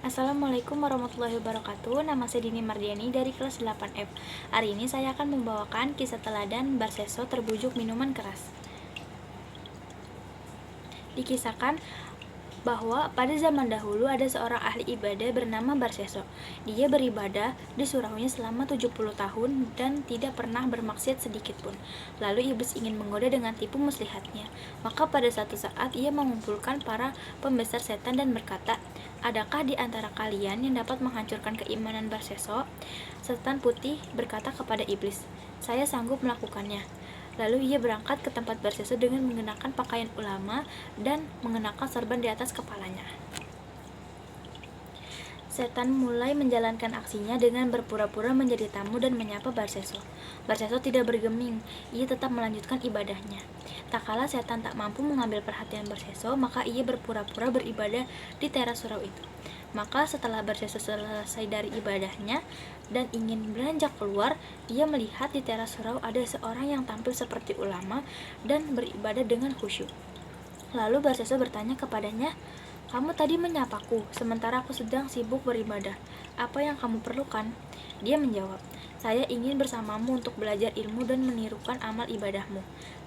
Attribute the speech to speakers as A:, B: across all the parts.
A: Assalamualaikum warahmatullahi wabarakatuh. Nama saya Dini Mardiani dari kelas 8F. Hari ini saya akan membawakan kisah teladan Barseso terbujuk minuman keras. Dikisahkan bahwa pada zaman dahulu ada seorang ahli ibadah bernama Barseso. Dia beribadah di suraunya selama 70 tahun dan tidak pernah bermaksiat sedikit pun. Lalu iblis ingin menggoda dengan tipu muslihatnya. Maka pada satu saat ia mengumpulkan para pembesar setan dan berkata, "Adakah di antara kalian yang dapat menghancurkan keimanan Barseso?" Setan putih berkata kepada iblis, "Saya sanggup melakukannya." Lalu ia berangkat ke tempat Barseso dengan mengenakan pakaian ulama dan mengenakan sorban di atas kepalanya. Setan mulai menjalankan aksinya dengan berpura-pura menjadi tamu dan menyapa Barseso. Barseso tidak bergeming, ia tetap melanjutkan ibadahnya. Tak kala setan tak mampu mengambil perhatian Barseso, maka ia berpura-pura beribadah di teras surau itu. Maka setelah Barseso selesai dari ibadahnya dan ingin beranjak keluar, ia melihat di teras surau ada seorang yang tampil seperti ulama dan beribadah dengan khusyuk. Lalu Barseso bertanya kepadanya, "Kamu tadi menyapaku, sementara aku sedang sibuk beribadah. Apa yang kamu perlukan?" Dia menjawab, "Saya ingin bersamamu untuk belajar ilmu dan menirukan amal ibadahmu."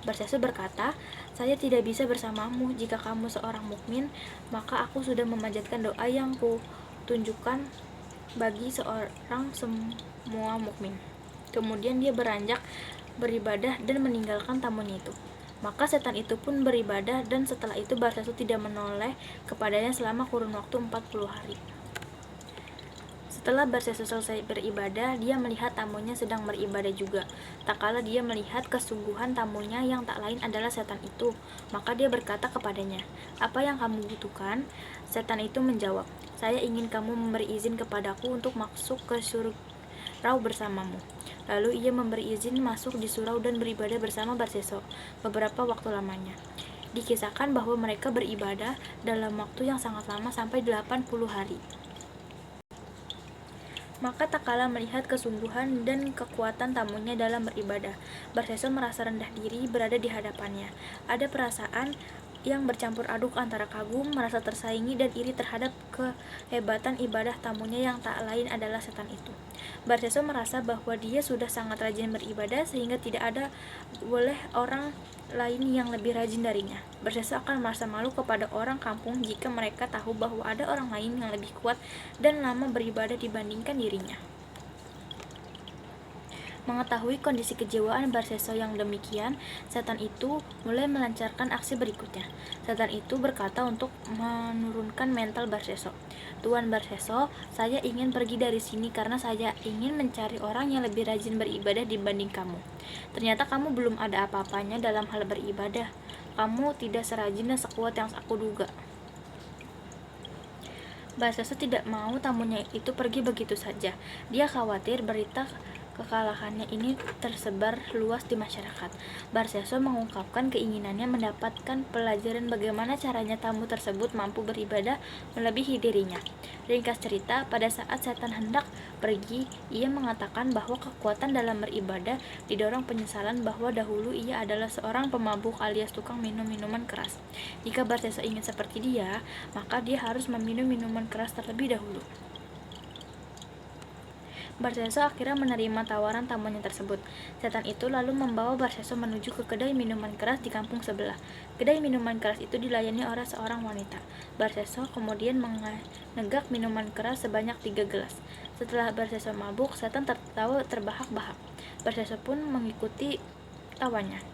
A: Barseso berkata, "Saya tidak bisa bersamamu. Jika kamu seorang mukmin, maka aku sudah memanjatkan doa yang kutunjukkan bagi seorang semua mukmin." Kemudian dia beranjak beribadah dan meninggalkan tamunya itu. Maka setan itu pun beribadah dan setelah itu Barseso tidak menoleh kepadanya selama kurun waktu 40 hari. Setelah Barseso selesai beribadah, dia melihat tamunya sedang beribadah juga. Tak kala dia melihat kesungguhan tamunya yang tak lain adalah setan itu, maka dia berkata kepadanya, "Apa yang kamu butuhkan?" Setan itu menjawab, "Saya ingin kamu memberi izin kepadaku untuk masuk ke surau bersamamu." Lalu ia memberi izin masuk di surau dan beribadah bersama Barseso beberapa waktu lamanya. Dikisahkan bahwa mereka beribadah dalam waktu yang sangat lama sampai 80 hari. Maka tak kala melihat kesungguhan dan kekuatan tamunya dalam beribadah, Barseso merasa rendah diri berada di hadapannya. Ada perasaan yang bercampur aduk antara kagum, merasa tersaingi, dan iri terhadap kehebatan ibadah tamunya yang tak lain adalah setan itu. Barseso merasa bahwa dia sudah sangat rajin beribadah sehingga tidak ada boleh orang lain yang lebih rajin darinya. Barseso akan merasa malu kepada orang kampung jika mereka tahu bahwa ada orang lain yang lebih kuat dan lama beribadah dibandingkan dirinya. Mengetahui kondisi kejiwaan Barseso yang demikian, setan itu mulai melancarkan aksi berikutnya. Setan itu berkata untuk menurunkan mental Barseso. "Tuan Barseso, saya ingin pergi dari sini karena saya ingin mencari orang yang lebih rajin beribadah dibanding kamu. Ternyata kamu belum ada apa-apanya dalam hal beribadah. Kamu tidak serajin dan sekuat yang aku duga." Barseso tidak mau tamunya itu pergi begitu saja. Dia khawatir berita kekalahannya ini tersebar luas di masyarakat. Barseso mengungkapkan keinginannya mendapatkan pelajaran bagaimana caranya tamu tersebut mampu beribadah melebihi dirinya. Ringkas cerita, pada saat setan hendak pergi, ia mengatakan bahwa kekuatan dalam beribadah didorong penyesalan bahwa dahulu ia adalah seorang pemabuk alias tukang minum minuman keras. Jika Barseso ingin seperti dia, maka dia harus meminum minuman keras terlebih dahulu. Barseso akhirnya menerima tawaran tamunya tersebut. Setan itu lalu membawa Barseso menuju ke kedai minuman keras di kampung sebelah. Kedai minuman keras itu dilayani oleh seorang wanita. Barseso kemudian menegak minuman keras sebanyak 3 gelas. Setelah Barseso mabuk, setan tertawa terbahak-bahak. Barseso pun mengikuti tawanya.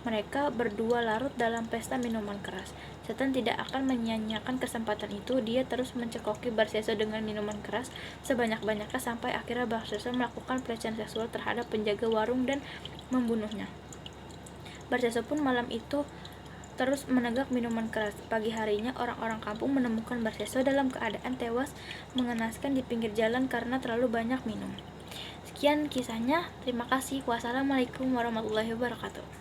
A: Mereka berdua larut dalam pesta minuman keras. Setan tidak akan menyia-nyiakan kesempatan itu. Dia terus mencekoki Barseso dengan minuman keras sebanyak-banyaknya sampai akhirnya Barseso melakukan pelecehan seksual terhadap penjaga warung dan membunuhnya. Barseso pun malam itu terus menegak minuman keras. Pagi harinya orang-orang kampung menemukan Barseso dalam keadaan tewas mengenaskan di pinggir jalan karena terlalu banyak minum. Sekian kisahnya. Terima kasih. Wassalamualaikum warahmatullahi wabarakatuh.